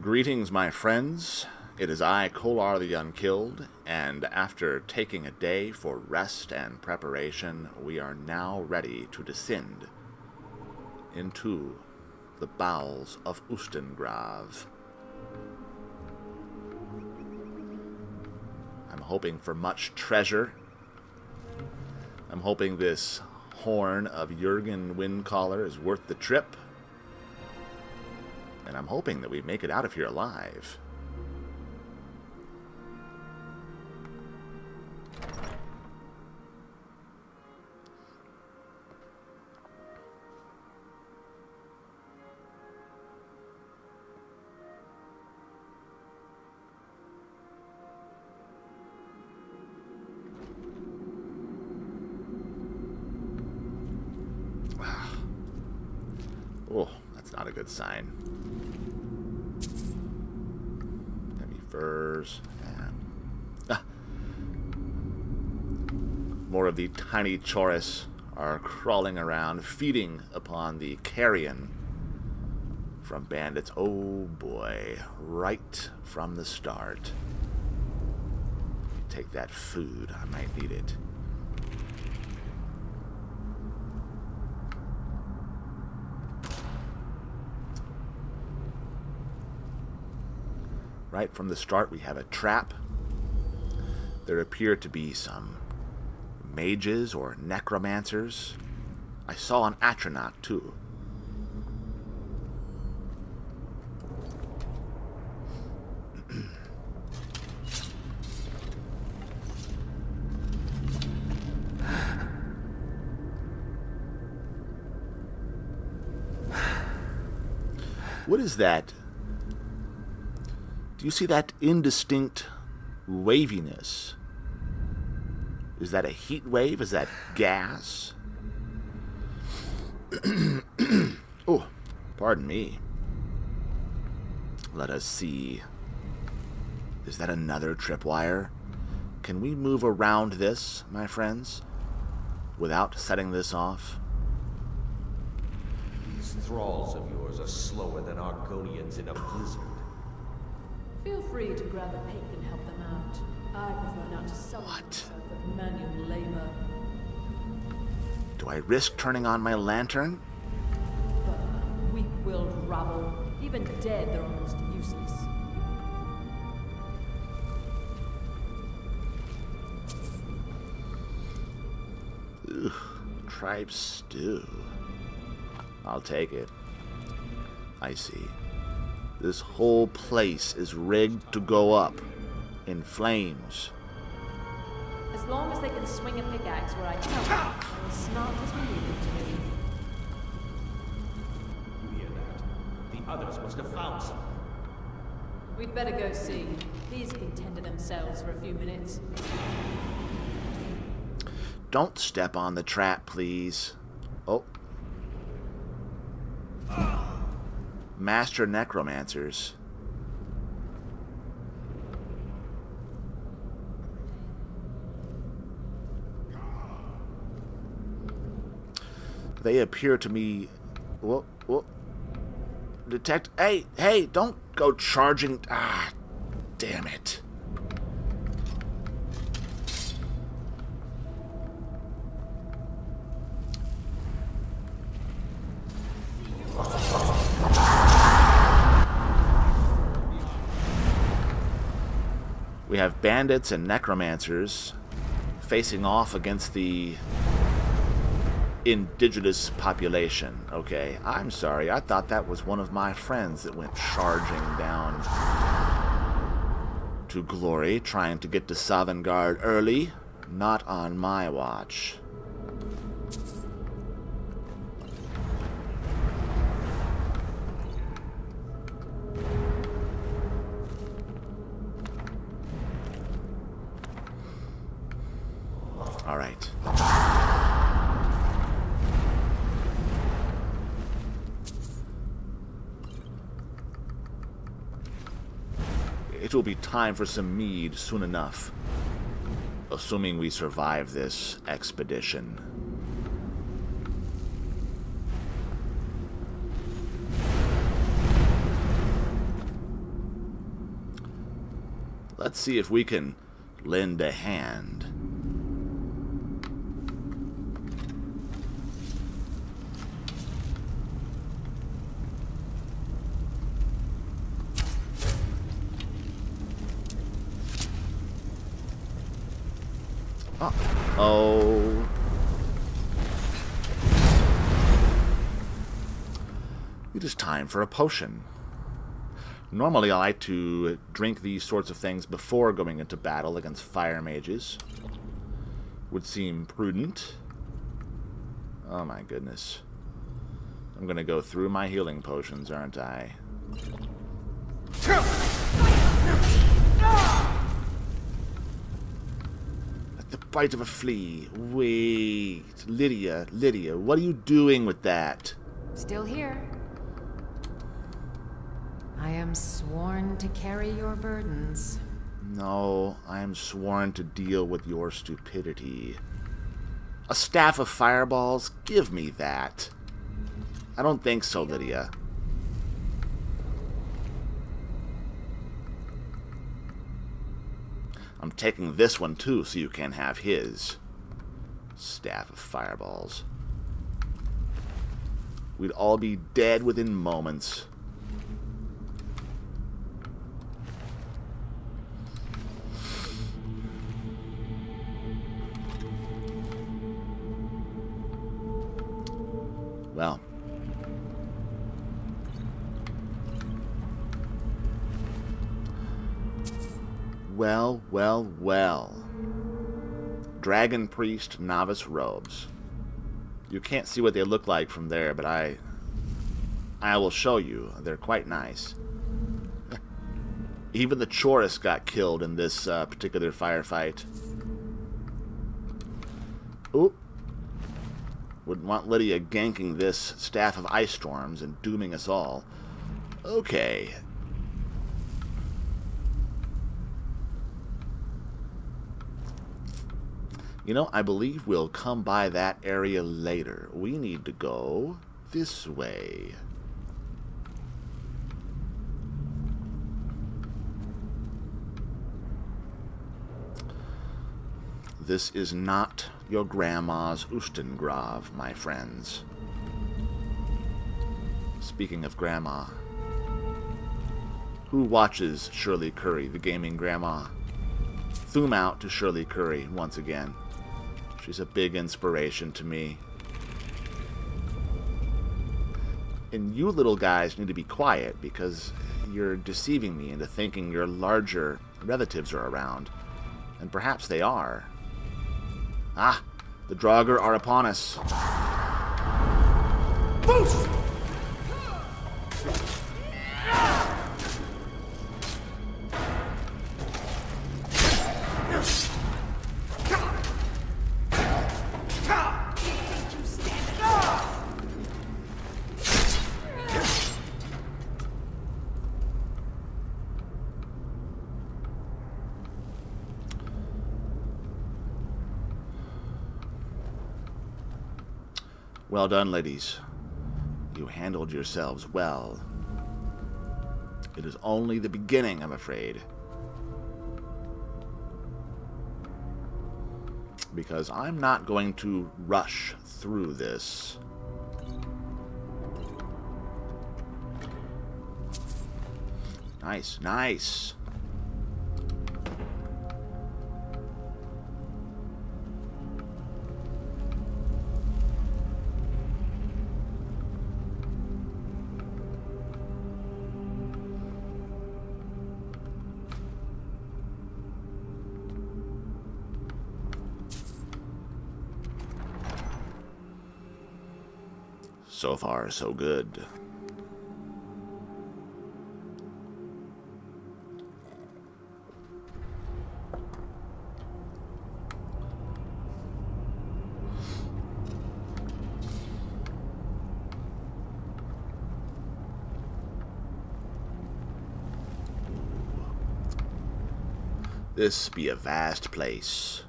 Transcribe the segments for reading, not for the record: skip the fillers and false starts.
Greetings, my friends. It is I, Kolar the Unkilled, and after taking a day for rest and preparation, we are now ready to descend into the bowels of Ustengrav. I'm hoping for much treasure. I'm hoping this horn of Jurgen Windcaller is worth the trip. And I'm hoping that we make it out of here alive. Oh, that's not a good sign. Heavy furs. And more of the tiny Chorus are crawling around, feeding upon the carrion from bandits. Oh boy, right from the start. Take that food, I might need it. Right from the start, we have a trap. There appear to be some mages or necromancers. I saw an Atronach, too. What is that? Do you see that indistinct waviness? Is that a heat wave? Is that gas? Oh, pardon me. Let us see. Is that another tripwire? Can we move around this, my friends, without setting this off? These thralls of yours are slower than Argonians in a blizzard. Feel free to grab a pick and help them out. I prefer not to sully myself with manual labor. Do I risk turning on my lantern? But weak-willed rabble. Even dead, they're almost useless. Ugh, tribe stew. I'll take it. I see. This whole place is rigged to go up in flames. As long as they can swing a pickaxe where I tell them, they're as smart as we need them to be. You hear that? The others must have found something. We'd better go see. These can tend to themselves for a few minutes. Don't step on the trap, please. Oh. Master necromancers. They appear to me. Whoa, whoa. Detect. Hey, don't go charging. Ah, damn it. We have bandits and necromancers facing off against the indigenous population. Okay, I'm sorry. I thought that was one of my friends that went charging down to glory, trying to get to Sovngarde early. Not on my watch. All right. It will be time for some mead soon enough, assuming we survive this expedition. Let's see if we can lend a hand. Uh-oh. It is time for a potion. Normally I like to drink these sorts of things before going into battle against fire mages. Would seem prudent. Oh my goodness. I'm gonna go through my healing potions, aren't I? At the bite of a flea. Wait. Lydia, what are you doing with that? Still here. I am sworn to carry your burdens. No, I am sworn to deal with your stupidity. A staff of fireballs? Give me that. I don't think so, Lydia. I'm taking this one too, so you can have his. Staff of fireballs. We'd all be dead within moments. Well. Well. Dragon Priest Novice robes. You can't see what they look like from there, but I will show you. They're quite nice. Even the Chorus got killed in this particular firefight. Oop. Wouldn't want Lydia ganking this Staff of Ice Storms and dooming us all. Okay. You know, I believe we'll come by that area later. We need to go this way. This is not your grandma's Ustengrav, my friends. Speaking of grandma, who watches Shirley Curry, the gaming grandma? Zoom out to Shirley Curry once again. She's a big inspiration to me. And you little guys need to be quiet because you're deceiving me into thinking your larger relatives are around. And perhaps they are. Ah, the Draugr are upon us. Boost! Well done, ladies. You handled yourselves well. It is only the beginning, I'm afraid. Because I'm not going to rush through this. Nice, nice. So far, so good. This be a vast place.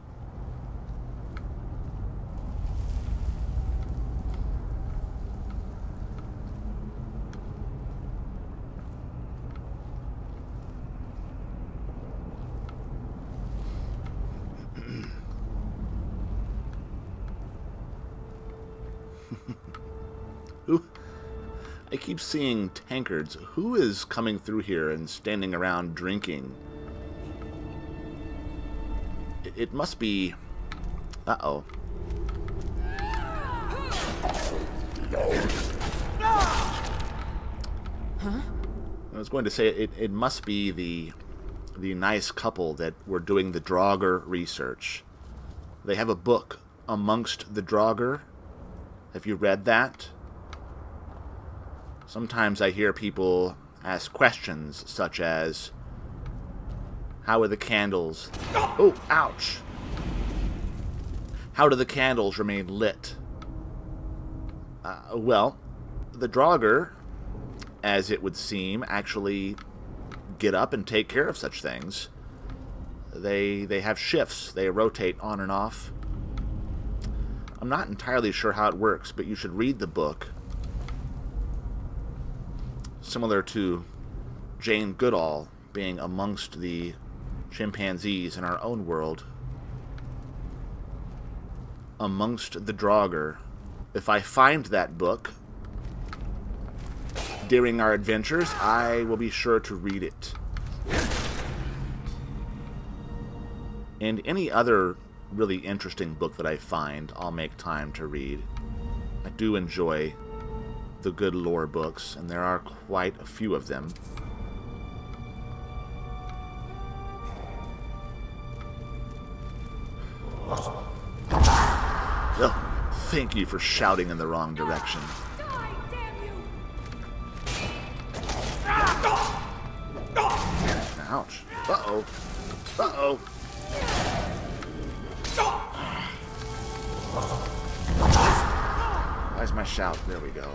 Who? I keep seeing tankards. Who is coming through here and standing around drinking? It must be... Uh-oh. Huh? I was going to say it must be the nice couple that were doing the Draugr research. They have a book, Amongst the Draugr. Have you read that? Sometimes I hear people ask questions such as, how are the candles... Oh, ouch! How do the candles remain lit? Well, the Draugr, as it would seem, actually get up and take care of such things. They have shifts. They rotate on and off. I'm not entirely sure how it works, but you should read the book. Similar to Jane Goodall being amongst the chimpanzees in our own world. Amongst the Draugr. If I find that book during our adventures, I will be sure to read it. And any other really interesting book that I find, I'll make time to read. I do enjoy the good lore books, and there are quite a few of them. Oh, thank you for shouting in the wrong direction. Die, damn you! Ouch. Uh-oh. Uh-oh. Where's my shout? There we go.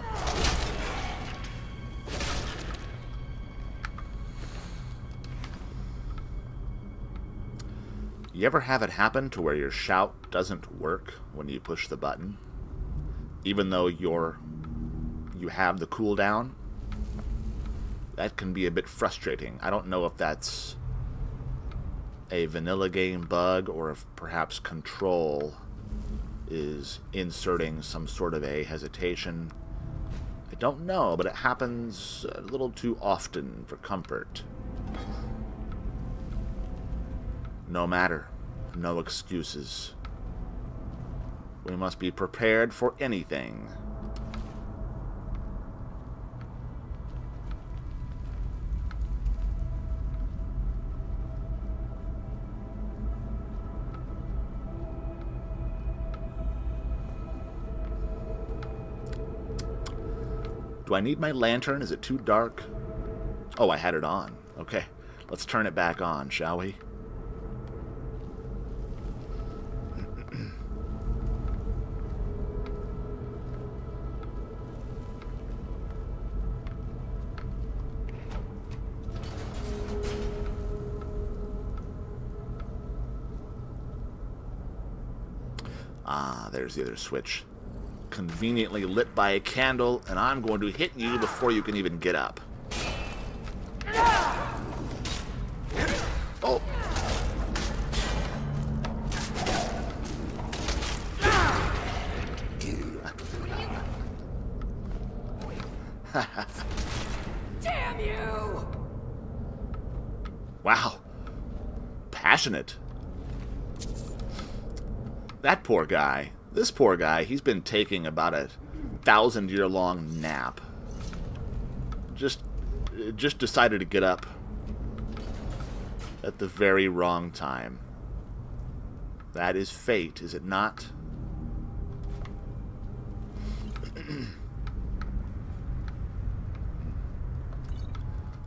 You ever have it happen to where your shout doesn't work when you push the button? Even though you have the cooldown? That can be a bit frustrating. I don't know if that's a vanilla game bug or if perhaps Control is inserting some sort of a hesitation. I don't know, but it happens a little too often for comfort. No matter. No excuses. We must be prepared for anything. Do I need my lantern? Is it too dark? Oh, I had it on. Okay, let's turn it back on, shall we? Ah, there's the other switch. Conveniently lit by a candle, and I'm going to hit you before you can even get up. Oh! Damn you! Wow. Passionate. That poor guy. This poor guy, he's been taking about a 1,000-year-long nap. Just decided to get up at the very wrong time. That is fate, is it not?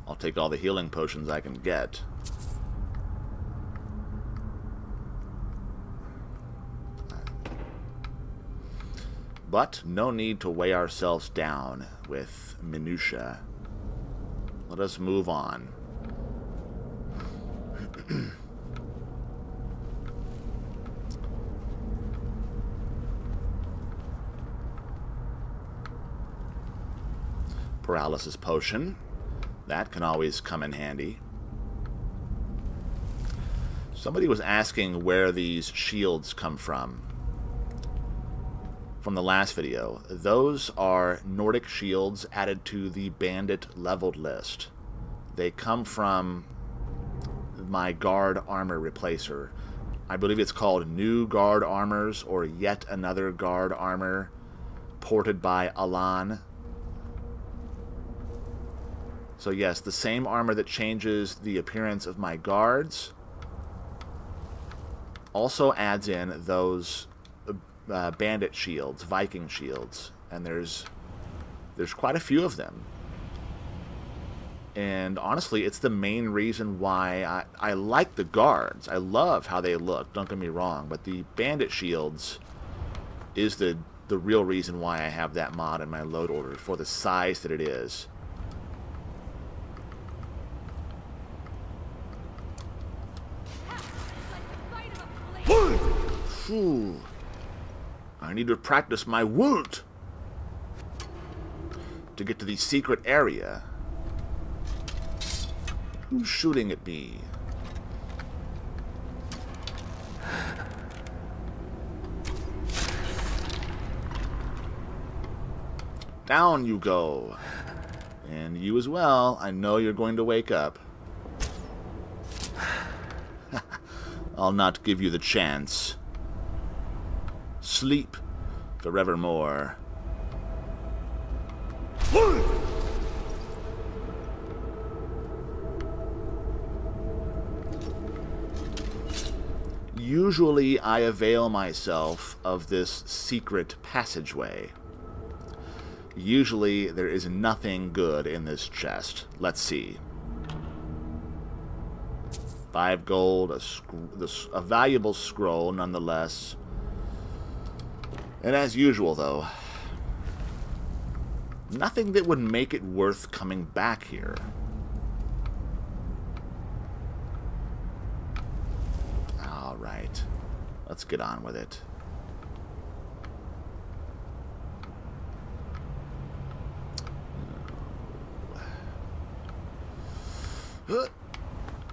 I'll take all the healing potions I can get. But no need to weigh ourselves down with minutia. Let us move on. Paralysis potion. That can always come in handy. Somebody was asking where these shields come from. from the last video. Those are Nordic shields added to the bandit leveled list. They come from my guard armor replacer. I believe it's called New Guard Armors, or Yet Another Guard Armor, ported by Alan. So yes, the same armor that changes the appearance of my guards also adds in those bandit shields, Viking shields, and there's quite a few of them. And honestly, it's the main reason why I like the guards. I love how they look, don't get me wrong, but the bandit shields is the real reason why I have that mod in my load order, for the size that it is. Phew. I need to practice my wound to get to the secret area. Who's shooting at me? Down you go. And you as well. I know you're going to wake up. I'll not give you the chance. Sleep forevermore. Usually I avail myself of this secret passageway. Usually there is nothing good in this chest. Let's see. 5 gold, a valuable scroll nonetheless. And as usual though, nothing that would make it worth coming back here. Alright, let's get on with it.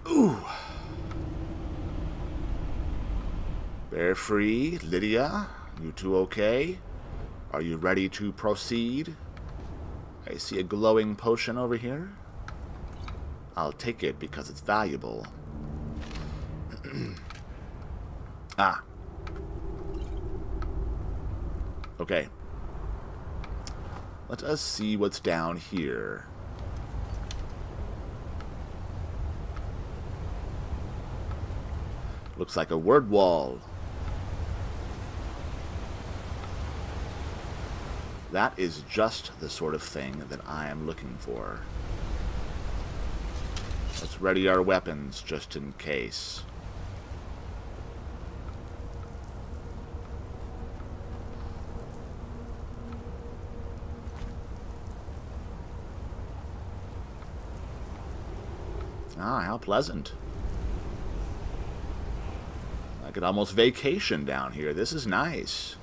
Ooh. Bear free, Lydia. You two okay? Are you ready to proceed? I see a glowing potion over here. I'll take it because it's valuable. Ah. Okay. Let us see what's down here. Looks like a word wall. That is just the sort of thing that I am looking for. Let's ready our weapons just in case. Ah, how pleasant. I could almost vacation down here. This is nice.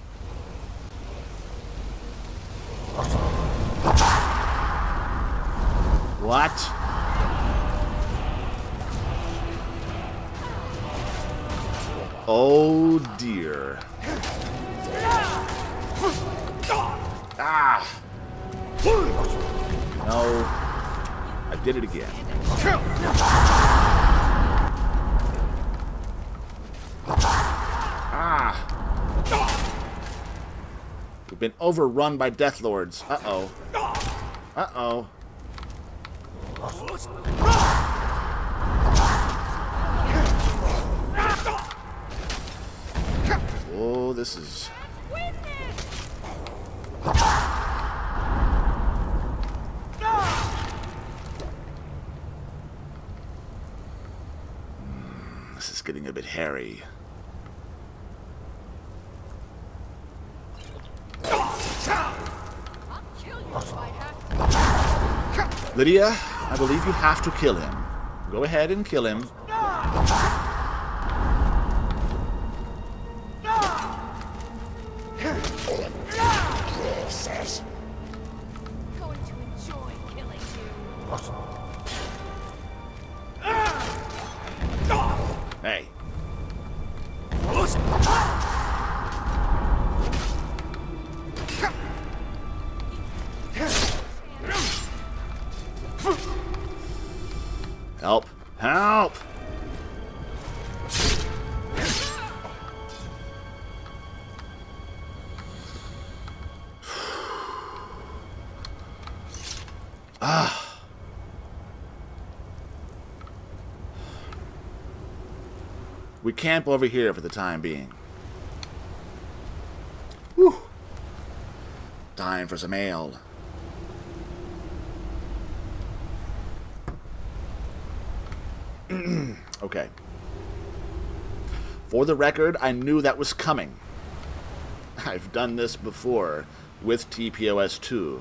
What? Oh dear. Ah! No. I did it again. Ah! We've been overrun by Death Lords. Uh-oh. Uh-oh. Oh, this is... This is getting a bit hairy. Lydia, I believe you have to kill him. Go ahead and kill him. Going to enjoy killing you. Hey. Help! Help! We camp over here for the time being. Whew. Time for some ale. Okay. For the record, I knew that was coming. I've done this before with TPOS2.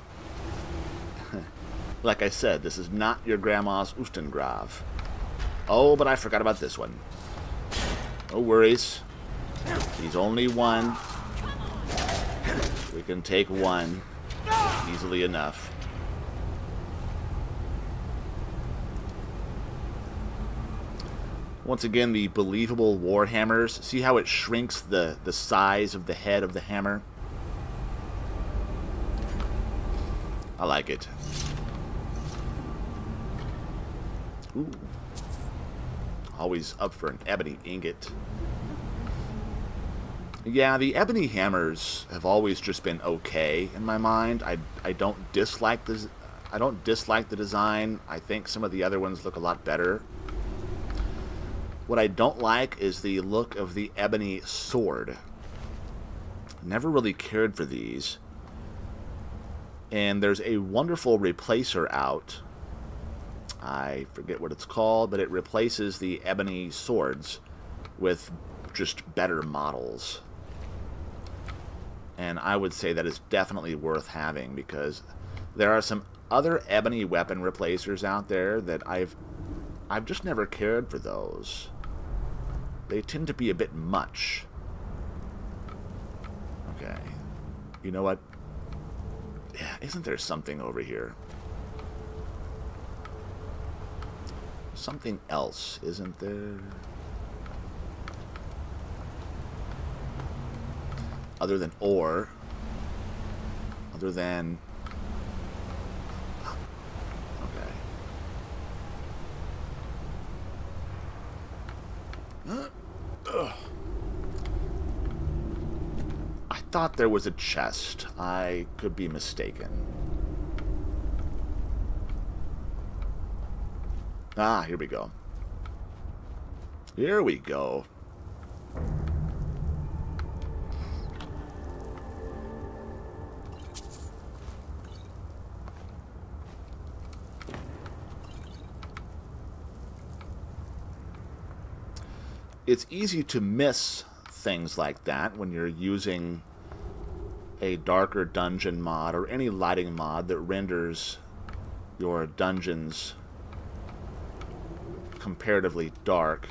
Like I said, this is not your grandma's Oostengrav. Oh, but I forgot about this one. No worries. He's only one. We can take one easily enough. Once again, the believable warhammers. See how it shrinks the size of the head of the hammer? I like it. Ooh. Always up for an ebony ingot. Yeah, the ebony hammers have always just been okay in my mind. I don't dislike the design. I think some of the other ones look a lot better. What I don't like is the look of the ebony sword. Never really cared for these. And there's a wonderful replacer out. I forget what it's called, but it replaces the ebony swords with just better models. And I would say that is definitely worth having, because there are some other ebony weapon replacers out there that I've just never cared for those. They tend to be a bit much. Okay. You know what? Yeah, isn't there something over here? Something else, isn't there? Other than ore. Other than... Okay. I thought there was a chest. I could be mistaken. Ah, here we go. Here we go. It's easy to miss things like that when you're using a darker dungeon mod or any lighting mod that renders your dungeons comparatively dark.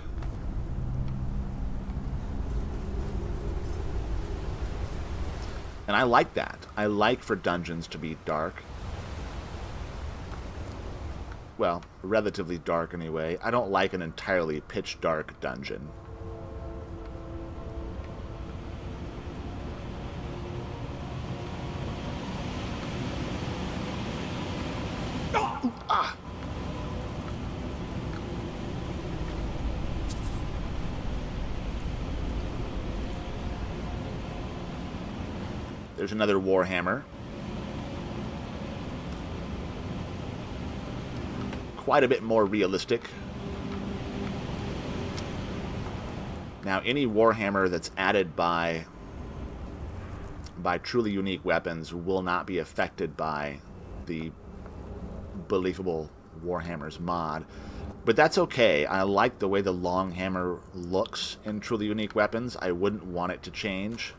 And I like that. I like for dungeons to be dark. Well, relatively dark anyway. I don't like an entirely pitch dark dungeon. Ah! There's another warhammer. Quite a bit more realistic. Now, any warhammer that's added by truly unique weapons will not be affected by the Believable Warhammers mod. But that's okay. I like the way the long hammer looks in truly unique weapons. I wouldn't want it to change.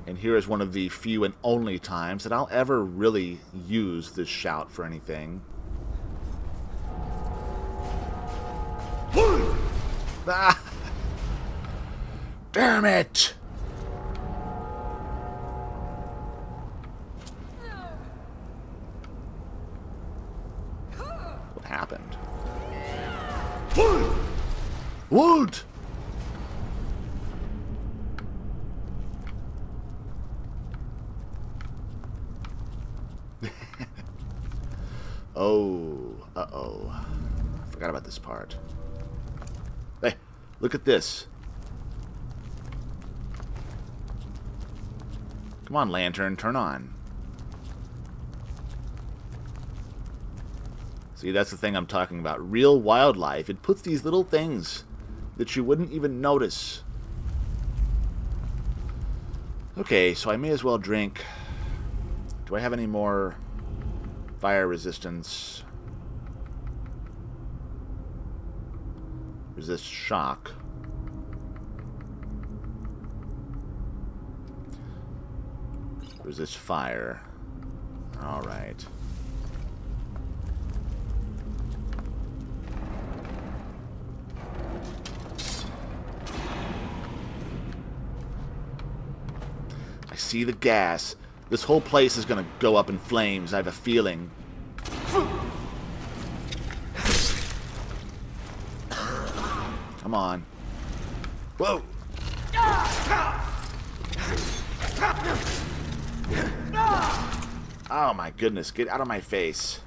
And here is one of the few and only times that I'll ever really use this shout for anything. Ah! Damn it! What happened? What? Oh, uh-oh. I forgot about this part. Hey, look at this. Come on, lantern, turn on. See, that's the thing I'm talking about. Real wildlife. It puts these little things that you wouldn't even notice. Okay, so I may as well drink. Do I have any more fire resistance? Resist shock. Resist fire. Alright. I see the gas. This whole place is gonna go up in flames. I have a feeling. Come on. Whoa! Oh my goodness, get out of my face.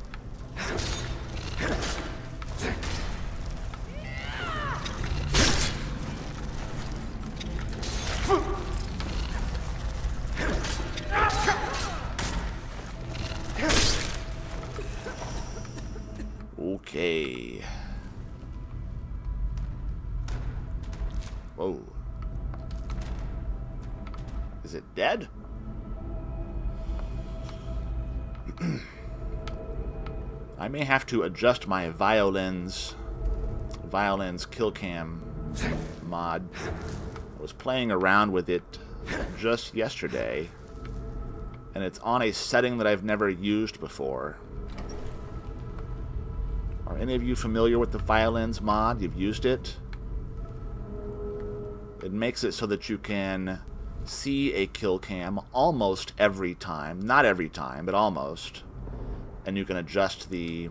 Okay. Whoa. Is it dead? I may have to adjust my violins kill cam mod. I was playing around with it just yesterday, and it's on a setting that I've never used before. Are any of you familiar with the violins mod? You've used it? It makes it so that you can see a kill cam almost every time. Not every time, but almost. And you can adjust the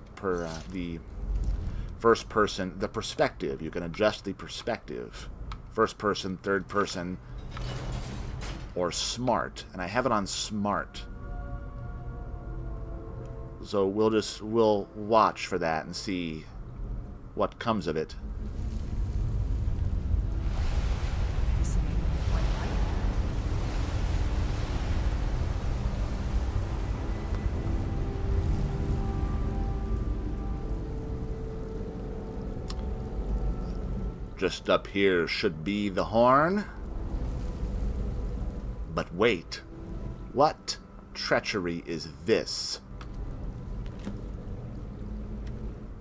first person, the perspective. You can adjust the perspective. First person, third person, or smart. And I have it on smart. So we'll watch for that and see what comes of it. Just up here should be the horn. But wait. What treachery is this?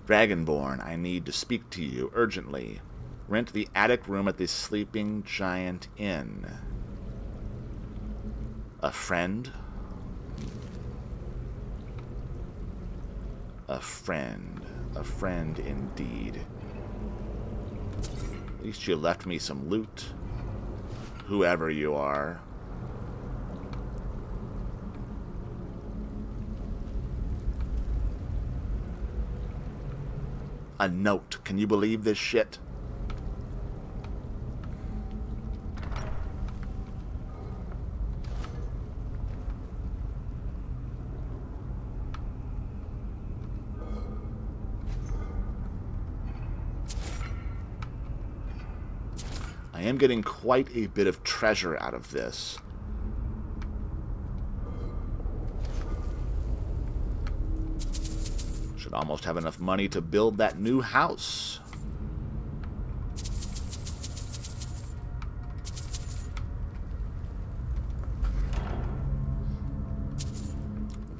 Dragonborn, I need to speak to you urgently. Rent the attic room at the Sleeping Giant Inn. A friend? A friend. A friend indeed. At least you left me some loot. Whoever you are. A note. Can you believe this shit? I am getting quite a bit of treasure out of this. Should almost have enough money to build that new house.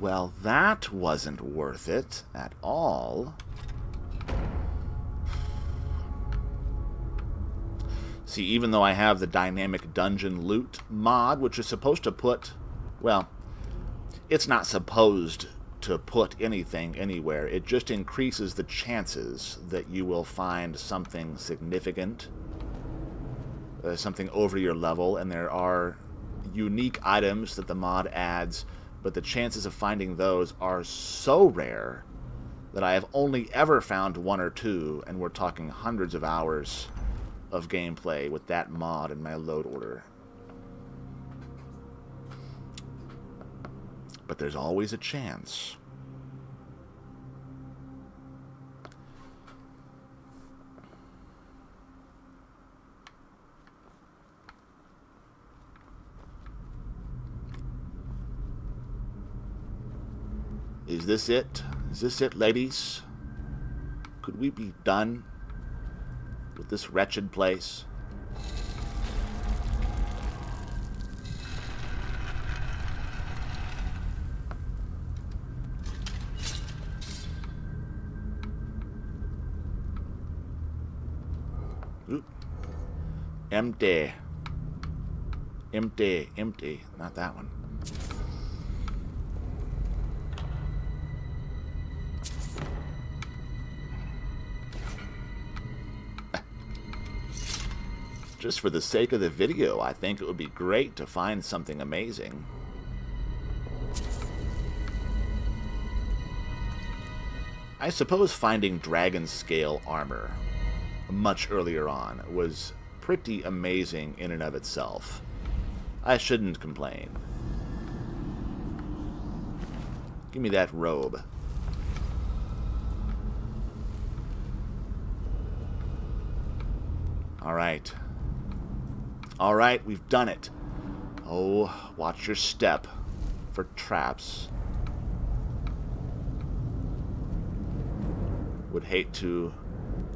Well, that wasn't worth it at all. See, even though I have the dynamic dungeon loot mod, which is supposed to put, well, it's not supposed to put anything anywhere. It just increases the chances that you will find something significant, something over your level, and there are unique items that the mod adds, but the chances of finding those are so rare that I have only ever found one or two, and we're talking hundreds of hours of gameplay with that mod in my load order. But there's always a chance. Is this it? Is this it, ladies? Could we be done with this wretched place? Oop. Empty. Empty. Empty. Not that one. Just for the sake of the video, I think it would be great to find something amazing. I suppose finding dragon scale armor much earlier on was pretty amazing in and of itself. I shouldn't complain. Give me that robe. Alright. Alright, we've done it. Oh, watch your step for traps. Would hate to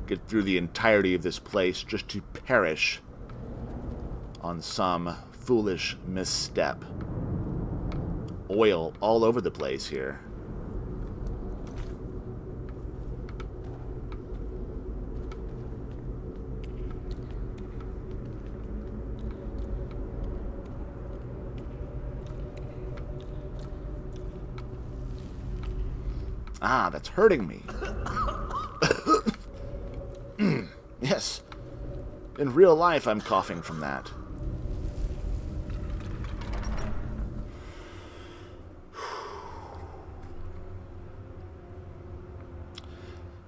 get through the entirety of this place just to perish on some foolish misstep. Oil all over the place here. Ah, that's hurting me. Yes. In real life, I'm coughing from that.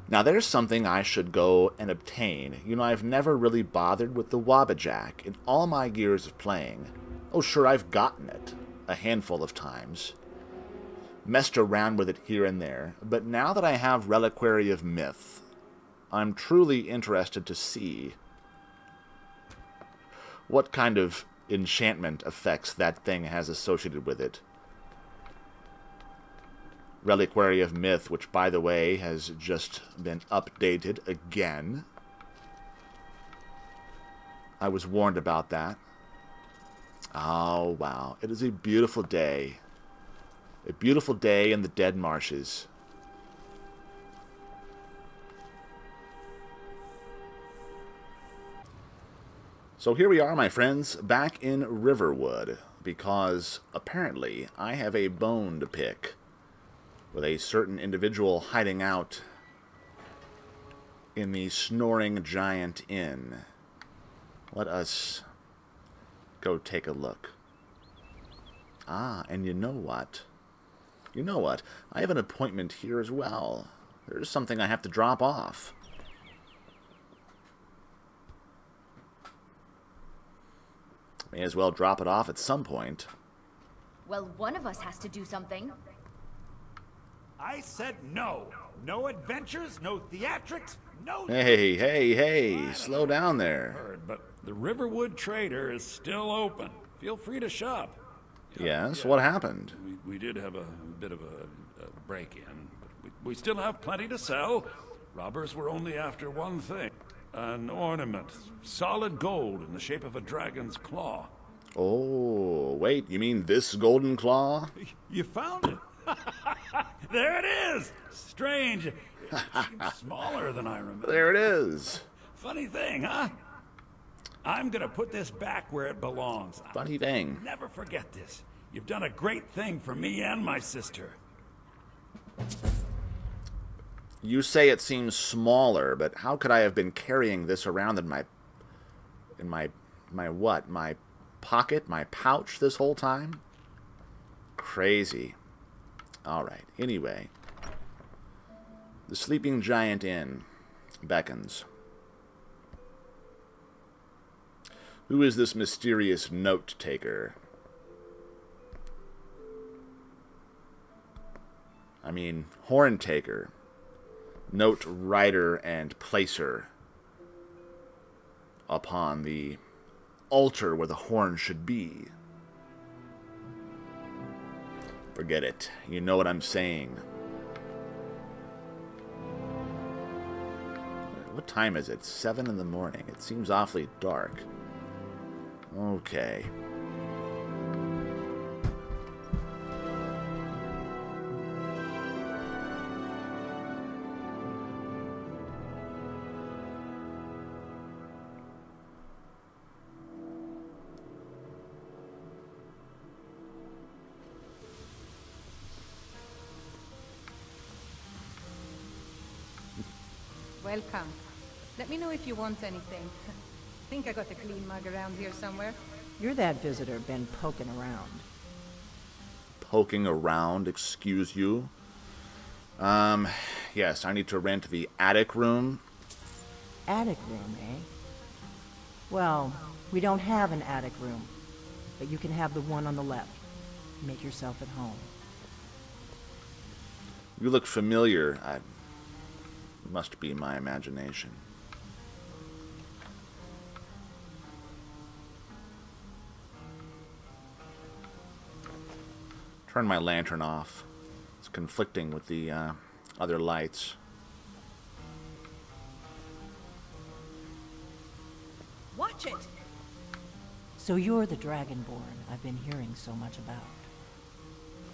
Now, there's something I should go and obtain. You know, I've never really bothered with the Wabbajack in all my years of playing. Oh, sure, I've gotten it a handful of times. Messed around with it here and there, but now that I have Reliquary of Myth, I'm truly interested to see what kind of enchantment effects that thing has associated with it. Reliquary of Myth, which, by the way, has just been updated again. I was warned about that. Oh, wow. It is a beautiful day. A beautiful day in the Dead Marshes. So here we are, my friends, back in Riverwood, because apparently I have a bone to pick with a certain individual hiding out in the Snoring Giant Inn. Let us go take a look. Ah, and you know what? You know what? I have an appointment here as well. There's something I have to drop off. May as well drop it off at some point. Well, one of us has to do something. I said no. No adventures, no theatrics, no... Hey, slow down there. Heard, but the Riverwood Trader is still open. Feel free to shop. Yes, what happened? We did have a bit of a break-in, but we still have plenty to sell. Robbers were only after one thing. An ornament. Solid gold in the shape of a dragon's claw. Oh, wait, you mean this golden claw? You found it? There it is! Strange. It seems smaller than I remember. There it is. Funny thing, huh? I'm gonna put this back where it belongs. Funny thing. I'll never forget this. You've done a great thing for me and my sister. You say it seems smaller, but how could I have been carrying this around in my what? My pocket? My pouch this whole time? Crazy. Alright, anyway. The Sleeping Giant Inn beckons. Who is this mysterious note-taker? I mean, horn-taker. Note writer and placer upon the altar where the horn should be. Forget it. You know what I'm saying. What time is it? 7 in the morning. It seems awfully dark. Okay. Welcome. Let me know if you want anything. Think I got a clean mug around here somewhere. You're that visitor been poking around. Poking around, excuse you? Yes, I need to rent the attic room. Attic room, eh? Well, we don't have an attic room, but you can have the one on the left. Make yourself at home. You look familiar. Must be my imagination. Turn my lantern off. It's conflicting with the other lights. Watch it! So you're the Dragonborn I've been hearing so much about.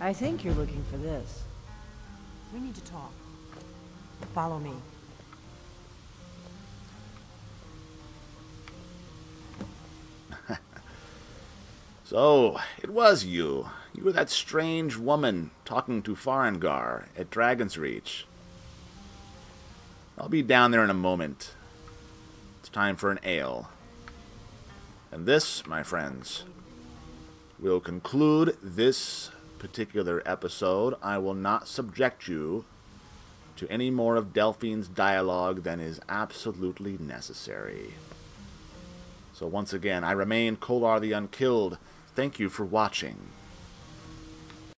I think you're looking for this. We need to talk. Follow me. So, it was you. You were that strange woman talking to Farengar at Dragon's Reach. I'll be down there in a moment. It's time for an ale. And this, my friends, will conclude this particular episode. I will not subject you to any more of Delphine's dialogue than is absolutely necessary. So once again, I remain Kolar the Unkilled. Thank you for watching.